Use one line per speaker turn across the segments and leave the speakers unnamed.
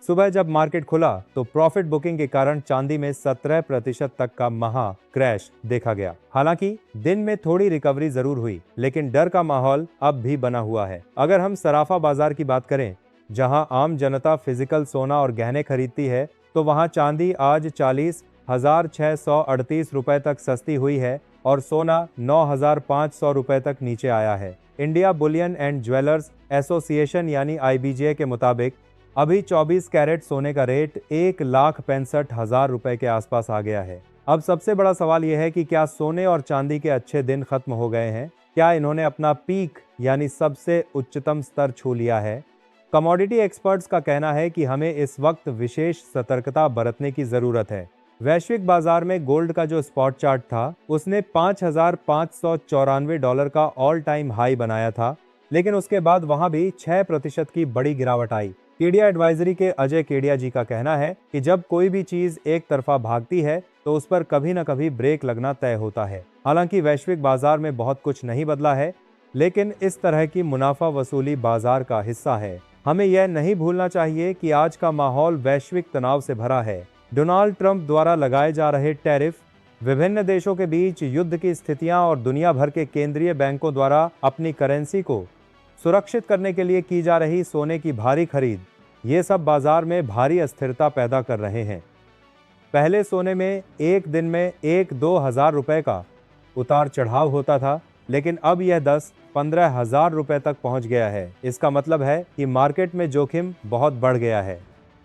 सुबह जब मार्केट खुला तो प्रॉफिट बुकिंग के कारण चांदी में 17% तक का महा क्रैश देखा गया। हालांकि दिन में थोड़ी रिकवरी जरूर हुई, लेकिन डर का माहौल अब भी बना हुआ है। अगर हम सराफा बाजार की बात करें, जहां आम जनता फिजिकल सोना और गहने खरीदती है, तो वहां चांदी आज 40,638 रुपए तक सस्ती हुई है और सोना 9,500 रुपए तक नीचे आया है। India Boolean and jewellers association यानी IBJ के मुताबिक अभी 24 कैरेट सोने का रेट 1,65,000 रुपए के आसपास आ गया है। अब सबसे बड़ा सवाल यह है कि क्या सोने और चांदी के अच्छे दिन खत्म हो गए हैं? क्या इन्होंने अपना पीक यानी सबसे उच्चतम स्तर छू लिया है? कमोडिटी एक्सपर्ट्स का कहना है कि हमें इस वक्त विशेष सतर्कता बरतने की जरूरत है। वैश्विक बाजार में गोल्ड का जो स्पॉट चार्ट था, उसने $5,594 का ऑल टाइम हाई बनाया था, लेकिन उसके बाद वहां भी 6% की बड़ी गिरावट आई। केडिया एडवाइजरी के अजय केडिया जी का कहना है कि जब कोई भी चीज एक तरफा भागती है तो उस पर कभी न कभी ब्रेक लगना तय होता है। हालांकि वैश्विक बाजार में बहुत कुछ नहीं बदला है, लेकिन इस तरह की मुनाफा वसूली बाजार का हिस्सा है। हमें यह नहीं भूलना चाहिए कि आज का माहौल वैश्विक तनाव से भरा है। डोनाल्ड ट्रंप द्वारा लगाए जा रहे टैरिफ, विभिन्न देशों के बीच युद्ध की स्थितियां और दुनिया भर के केंद्रीय बैंकों द्वारा अपनी करेंसी को सुरक्षित करने के लिए की जा रही सोने की भारी खरीद, ये सब बाजार में भारी अस्थिरता पैदा कर रहे हैं। पहले सोने में एक दिन में 1-2 हज़ार रुपए का उतार चढ़ाव होता था, लेकिन अब यह 10-15 हज़ार रुपए तक पहुंच गया है। इसका मतलब है कि मार्केट में जोखिम बहुत बढ़ गया है।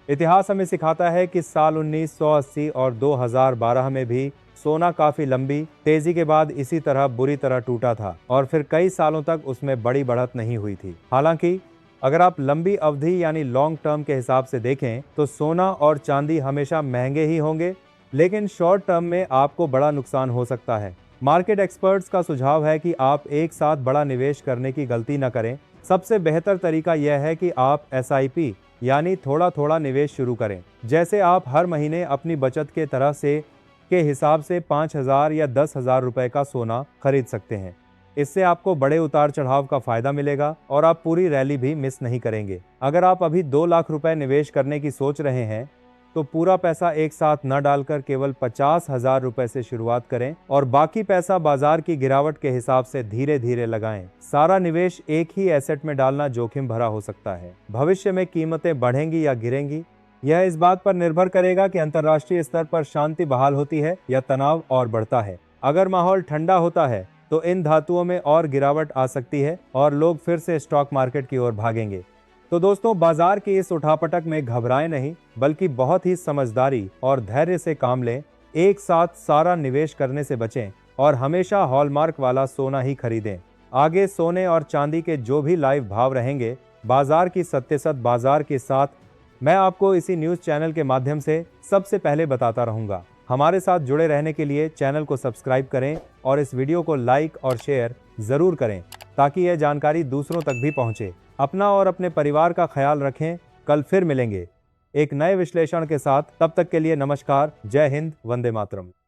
इतिहास हमें सिखाता है कि साल 1980 और 2012 में भी सोना काफी लंबी तेजी के बाद इसी तरह बुरी तरह टूटा था और फिर कई सालों तक उसमें बड़ी बढ़त नहीं हुई थी। हालांकि अगर आप लंबी अवधि यानी लॉन्ग टर्म के हिसाब से देखें तो सोना और चांदी हमेशा महंगे ही होंगे, लेकिन शॉर्ट टर्म में आपको बड़ा नुकसान हो सकता है। मार्केट एक्सपर्ट्स का सुझाव है कि आप एक साथ बड़ा निवेश करने की गलती न करें। सबसे बेहतर तरीका यह है कि आप SIP यानी थोड़ा थोड़ा निवेश शुरू करें। जैसे आप हर महीने अपनी बचत के तरह से के हिसाब से 5,000 या 10,000 रुपए का सोना खरीद सकते हैं। इससे आपको बड़े उतार चढ़ाव का फायदा मिलेगा और आप पूरी रैली भी मिस नहीं करेंगे। अगर आप अभी 2 लाख रुपए निवेश करने की सोच रहे हैं, तो पूरा पैसा एक साथ न डालकर केवल 50,000 रुपए से शुरुआत करें और बाकी पैसा बाजार की गिरावट के हिसाब से धीरे धीरे लगाएं। सारा निवेश एक ही एसेट में डालना जोखिम भरा हो सकता है। भविष्य में कीमतें बढ़ेंगी या गिरेंगी, यह इस बात पर निर्भर करेगा कि अंतर्राष्ट्रीय स्तर पर शांति बहाल होती है या तनाव और बढ़ता है। अगर माहौल ठंडा होता है तो इन धातुओं में और गिरावट आ सकती है और लोग फिर से स्टॉक मार्केट की ओर भागेंगे। तो दोस्तों, बाजार की इस उठापटक में घबराएं नहीं, बल्कि बहुत ही समझदारी और धैर्य से काम लें। एक साथ सारा निवेश करने से बचें और हमेशा हॉलमार्क वाला सोना ही खरीदें। आगे सोने और चांदी के जो भी लाइव भाव रहेंगे, बाजार की सत्य बाजार के साथ मैं आपको इसी न्यूज़ चैनल के माध्यम से सबसे पहले बताता रहूंगा। हमारे साथ जुड़े रहने के लिए चैनल को सब्सक्राइब करें और इस वीडियो को लाइक और शेयर ज़रूर करें, ताकि यह जानकारी दूसरों तक भी पहुंचे। अपना और अपने परिवार का ख्याल रखें। कल फिर मिलेंगे एक नए विश्लेषण के साथ। तब तक के लिए नमस्कार, जय हिंद, वंदे मातरम।